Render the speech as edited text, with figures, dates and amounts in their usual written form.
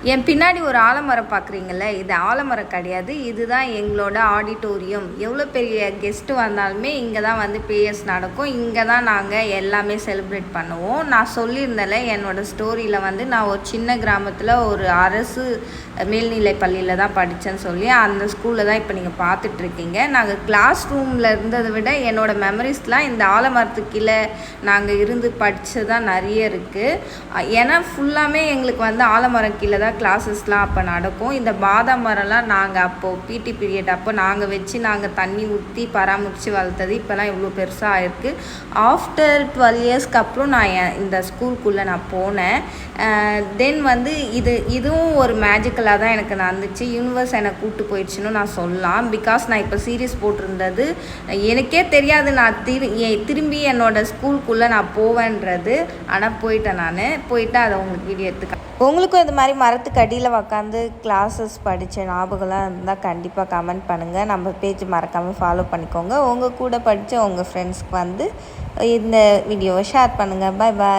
என் பின்னாடி ஒரு ஆலமரம் பார்க்குறீங்கள, இது ஆலமரம் கிடையாது. இதுதான் எங்களோட ஆடிட்டோரியம். எவ்வளோ பெரிய கெஸ்ட்டு வந்தாலுமே இங்கே தான் வந்து ப்ரேயர்ஸ் நடக்கும். இங்கே தான் நாங்கள் எல்லாமே செலிப்ரேட் பண்ணுவோம். நான் சொல்லியிருந்தேன்ல என்னோடய ஸ்டோரியில் வந்து நான் ஒரு சின்ன கிராமத்தில் ஒரு அரசு மேல்நிலை பள்ளியில் தான் படித்தேன்னு சொல்லி, அந்த ஸ்கூலில் தான் இப்போ நீங்கள் பார்த்துட்ருக்கீங்க. நாங்கள் கிளாஸ் ரூமில் இருந்ததை விட என்னோடய மெமரிஸ்லாம் இந்த ஆலமரத்துக்கு கீழே நாங்கள் இருந்து படித்தது தான் நிறைய இருக்குது. ஏன்னா ஃபுல்லாமே எங்களுக்கு வந்து ஆலமரம் கீழே தான் கிளாஸஸ்லாம் அப்போ நடக்கும். இந்த பாதாம் மரம்லாம் நாங்கள் அப்போது பிடி பீரியட் அப்போ நாங்கள் வச்சு நாங்கள் தண்ணி ஊற்றி பராமரித்து வளர்த்தது இப்போலாம் இவ்வளோ பெருசாக ஆயிருக்கு. ஆஃப்டர் 12 இயர்ஸ்க்கு அப்புறம் நான் இந்த ஸ்கூலுக்குள்ளே நான் போனேன். தென் வந்து இதுவும் ஒரு மேஜிக்கலாக தான் எனக்கு நடந்துச்சு. யூனிவர்ஸ் என்னை கூப்பிட்டு போயிடுச்சுன்னு நான் சொல்லலாம். பிகாஸ் நான் இப்போ சீரியஸ் போட்டிருந்தது எனக்கே தெரியாது நான் திரும்பி என்னோடய ஸ்கூலுக்குள்ளே நான் போவேன்றது. ஆனால் போயிட்டேன். போயிட்டு அதை உங்களுக்கு வீடியோ எடுத்துக்க. உங்களுக்கும் இது மாதிரி மரத்துக்கு அடியில் உக்காந்து கிளாஸஸ் படித்த ஞாபகம்லாம் இருந்தால் கண்டிப்பாக கமெண்ட் பண்ணுங்கள். நம்ம பேஜ் மறக்காமல் ஃபாலோ பண்ணிக்கோங்க. உங்கள் கூட படித்த உங்கள் ஃப்ரெண்ட்ஸ்க்கு வந்து இந்த வீடியோவை ஷேர் பண்ணுங்கள். பாய் பாய்.